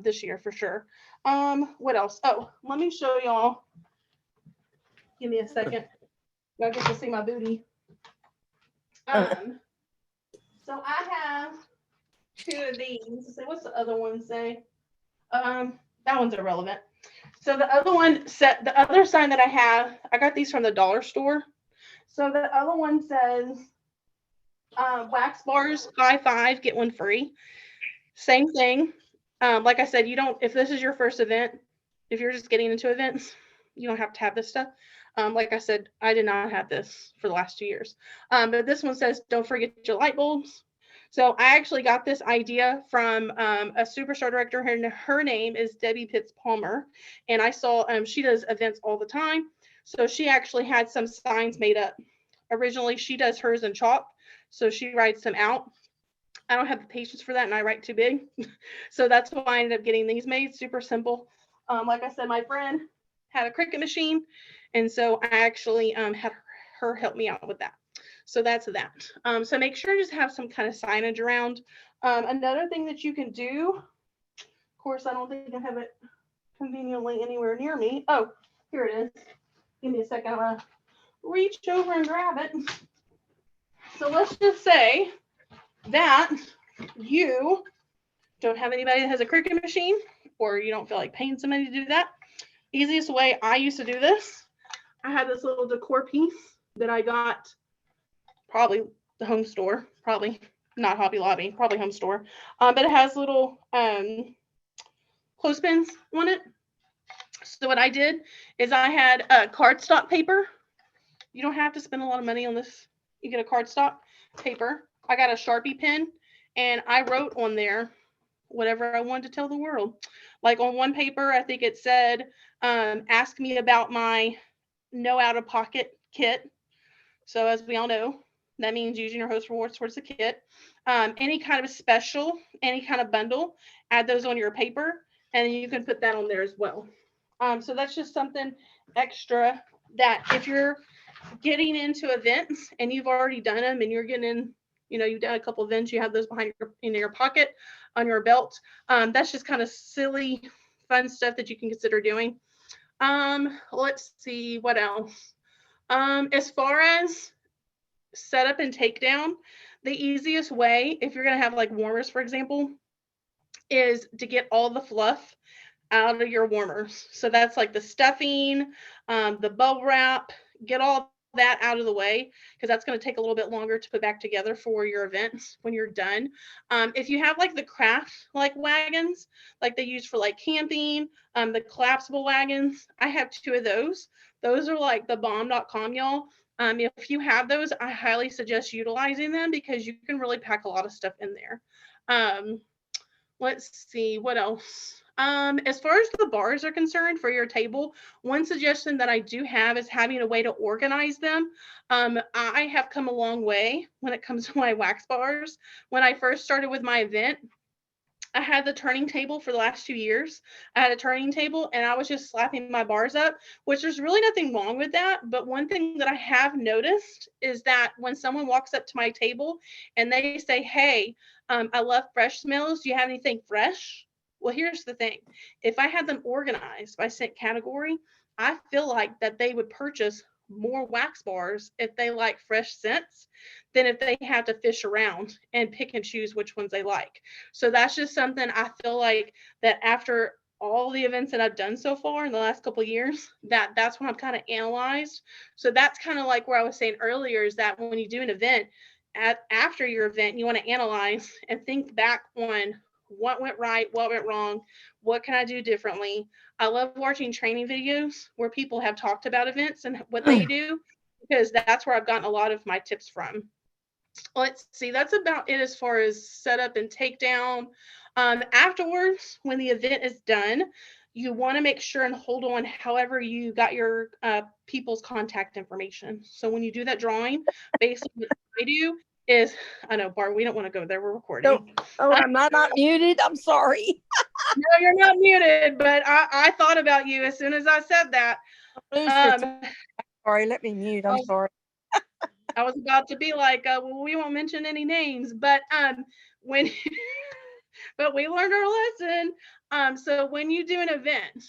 this year for sure. What else? Oh, let me show y'all. Give me a second. Y'all get to see my booty. So I have 2 of these. Let's see, what's the other one say? That one's irrelevant. So the other sign that I have, I got these from the dollar store. So the other one says, wax bars, buy 5, get 1 free. Same thing. Like I said, if this is your first event, if you're just getting into events, you don't have to have this stuff. Like I said, I did not have this for the last 2 years. But this one says, don't forget your light bulbs. So I actually got this idea from a superstar director. Her name is Debbie Pitts Palmer. And I saw she does events all the time. So she actually had some signs made up. Originally, she does hers in chalk. So she writes them out. I don't have the patience for that, and I write too big. So that's why I ended up getting these made. Super simple. Like I said, my friend had a Cricut machine. And so I actually had her help me out with that. So that's that. So make sure you just have some kind of signage around. Another thing that you can do, of course, I don't think I have it conveniently anywhere near me. Oh, here it is. Give me a second. I'm going to reach over and grab it. So let's just say that you don't have anybody that has a Cricut machine, or you don't feel like paying somebody to do that. Easiest way I used to do this, I had this little decor piece that I got probably the home store, probably not Hobby Lobby, probably home store. But it has little clothespins on it. So what I did is I had cardstock paper. You don't have to spend a lot of money on this. You get a cardstock paper. I got a Sharpie pen, and I wrote on there whatever I wanted to tell the world. Like on one paper, I think it said, ask me about my no out of pocket kit. So as we all know, that means using your host rewards towards the kit. Any kind of special, any kind of bundle, add those on your paper, and then you can put that on there as well. So that's just something extra that if you're getting into events and you've already done them and you're getting in, you've done a couple events, you have those behind in your pocket on your belt. That's just kind of silly, fun stuff that you can consider doing. Let's see what else. As far as setup and takedown, the easiest way, if you're going to have like warmers, for example, is to get all the fluff out of your warmers. So that's like the stuffing, the bubble wrap, get all that out of the way, because that's going to take a little bit longer to put back together for your events when you're done. If you have like the craft like wagons, like they use for like camping, the collapsible wagons, I have 2 of those. Those are like the bomb.com, y'all. If you have those, I highly suggest utilizing them because you can really pack a lot of stuff in there. Let's see what else. As far as the bars are concerned for your table, one suggestion that I do have is having a way to organize them. I have come a long way when it comes to my wax bars. When I first started with my event, I had the turning table for the last 2 years. I had a turning table and I was just slapping my bars up, which there's really nothing wrong with that. But one thing that I have noticed is that when someone walks up to my table and they say, hey, I love fresh smells. Do you have anything fresh? Well, here's the thing. If I had them organized by scent category, I feel like that they would purchase more wax bars if they like fresh scents than if they have to fish around and pick and choose which ones they like. So that's just something I feel like that after all the events that I've done so far in the last couple of years, that's when I've kind of analyzed. So that's kind of like where I was saying earlier is that when you do an event, after your event, you want to analyze and think back on what went right, what went wrong, what can I do differently. I love watching training videos where people have talked about events and what they do, because that's where I've gotten a lot of my tips from. Let's see, that's about it as far as setup and takedown. Afterwards, when the event is done, you want to make sure and hold on however you got your people's contact information. So when you do that drawing, basically what I do is, I know, Barb, we don't want to go there. We're recording. No. Oh, am I not muted? I'm sorry. No, you're not muted, but I thought about you as soon as I said that. Sorry, let me mute. I'm sorry. I was about to be like, well, we won't mention any names, but when but we learned our lesson. So when you do an event,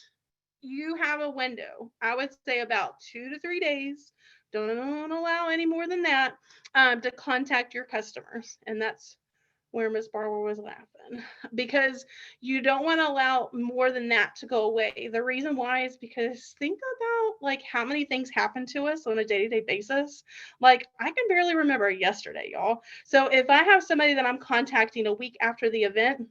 you have a window. I would say about 2 to 3 days. Don't allow any more than that to contact your customers, and that's where Miss Barbara was laughing, because you don't want to allow more than that to go away. The reason why is because think about like how many things happen to us on a day-to-day basis. Like I can barely remember yesterday, y'all. So if I have somebody that I'm contacting a week after the event,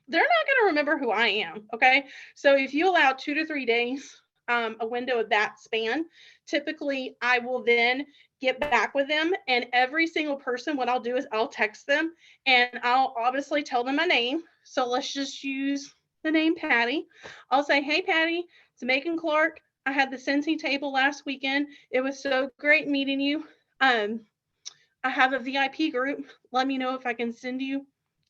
they're not going to remember who I am. Okay. So if you allow 2 to 3 days, a window of that span, typically I will then get back with them, and every single person, what I'll do is I'll text them and I'll obviously tell them my name. So let's just use the name Patty. I'll say, hey Patty, it's Megan Clark. I had the Scentsy table last weekend. It was so great meeting you. I have a VIP group. Let me know if I can send you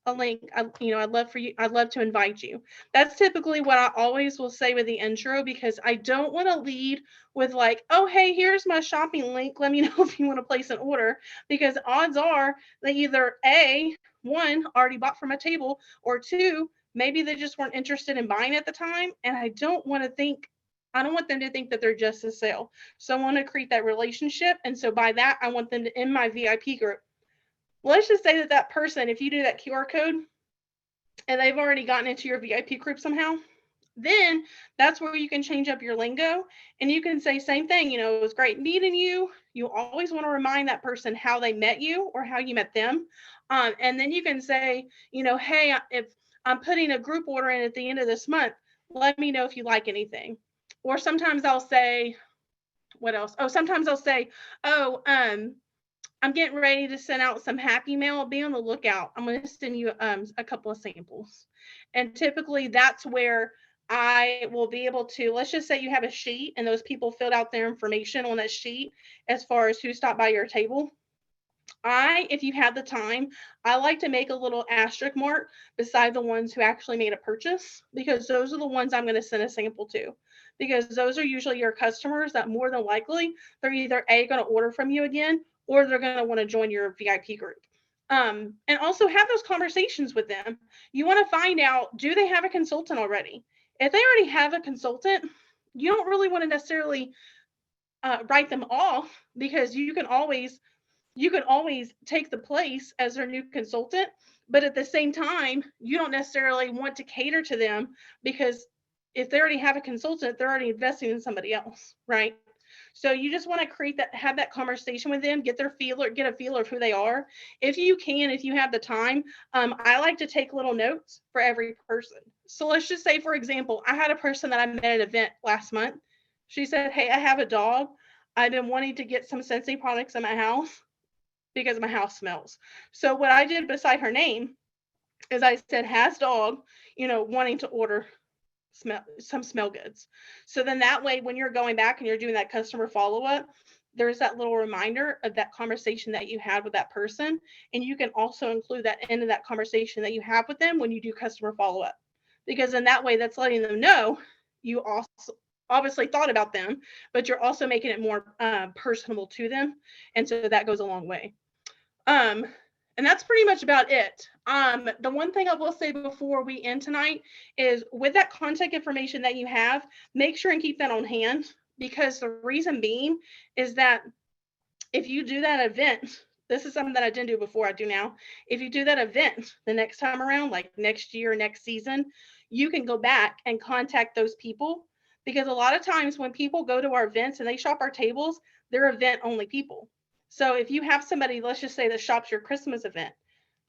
a link. I'd love to invite you. That's typically what I always will say with the intro, because I don't want to lead with like, oh, hey, here's my shopping link. Let me know if you want to place an order, because odds are they either one, already bought from a table, or two, maybe they just weren't interested in buying at the time. And I don't want them to think that they're just a sale. So I want to create that relationship. And so by that, I want them to in my VIP group. Let's just say that person, if you do that QR code and they've already gotten into your VIP group somehow, then that's where you can change up your lingo and you can say same thing. It was great meeting you. You always want to remind that person how they met you or how you met them. And then you can say, hey, if I'm putting a group order in at the end of this month, let me know if you like anything. Or sometimes I'll say, what else? Oh, sometimes I'll say, I'm getting ready to send out some happy mail. Be on the lookout. I'm going to send you a couple of samples. And typically that's where I will be able to, let's just say you have a sheet and those people filled out their information on that sheet as far as who stopped by your table. If you have the time, I like to make a little asterisk mark beside the ones who actually made a purchase, because those are the ones I'm going to send a sample to, because those are usually your customers that more than likely they're either going to order from you again, or they're going to want to join your VIP group. And also have those conversations with them. You want to find out, do they have a consultant already? If they already have a consultant, you don't really want to necessarily write them off, because you can always take the place as their new consultant, but at the same time, you don't necessarily want to cater to them, because if they already have a consultant, they're already investing in somebody else, right? So you just want to have that conversation with them, get a feeler of who they are. If you have the time, I like to take little notes for every person. So let's just say, for example, I had a person that I met at an event last month. She said, "Hey, I have a dog. I've been wanting to get some Scentsy products in my house because my house smells." So what I did beside her name is I said, "Has dog, wanting to order some smell goods." So then that way, when you're going back and you're doing that customer follow-up, there's that little reminder of that conversation that you had with that person. And you can also include that into that conversation that you have with them when you do customer follow-up, because in that way, that's letting them know you also obviously thought about them, but you're also making it more personable to them. And so that goes a long way. And that's pretty much about it. The one thing I will say before we end tonight is, with that contact information that you have, make sure and keep that on hand, because the reason being is that if you do that event, this is something that I didn't do before, I do now. If you do that event the next time around, like next year, next season, you can go back and contact those people, because a lot of times when people go to our events and they shop our tables, they're event only people. So if you have somebody, let's just say, that shops your Christmas event,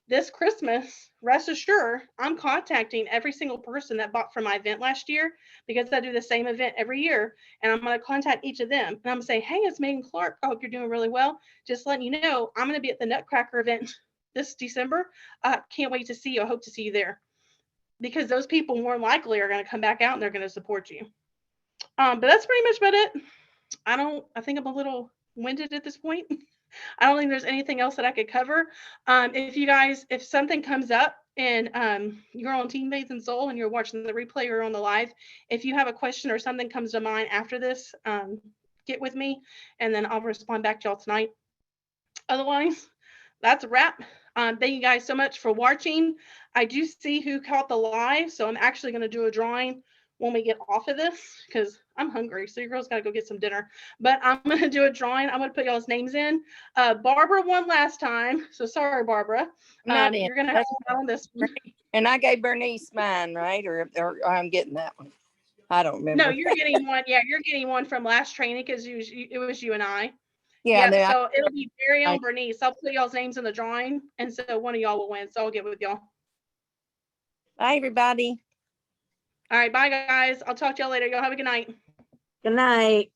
this Christmas, rest assured, I'm contacting every single person that bought from my event last year, because I do the same event every year. And I'm going to contact each of them. And I'm going to say, "Hey, it's Megan Clark. I hope you're doing really well. Just letting you know, I'm going to be at the Nutcracker event this December. Can't wait to see you. I hope to see you there." Because those people more than likely are going to come back out and they're going to support you. But that's pretty much about it. I think I'm a little winded at this point. I don't think there's anything else that I could cover. If something comes up and you're on Team Faith and Soul and you're watching the replay or on the live, if you have a question or something comes to mind after this, get with me and then I'll respond back to y'all tonight. Otherwise, that's a wrap. Thank you guys so much for watching. I do see who caught the live, so I'm actually going to do a drawing when we get off of this, because I'm hungry, so your girls got to go get some dinner. But I'm going to do a drawing. I'm going to put y'all's names in. Barbara won last time, so sorry, Barbara. You're going to have to on this one. And I gave Bernice mine, right? Or I'm getting that one. I don't remember. No, you're getting one. Yeah, you're getting one from last training, because it was you and I. Yeah. Yep, so it'll be Barry and Bernice. I'll put y'all's names in the drawing, and so one of y'all will win. So I'll get with y'all. Bye, everybody. All right, bye guys. I'll talk to y'all later. Y'all have a good night. Good night.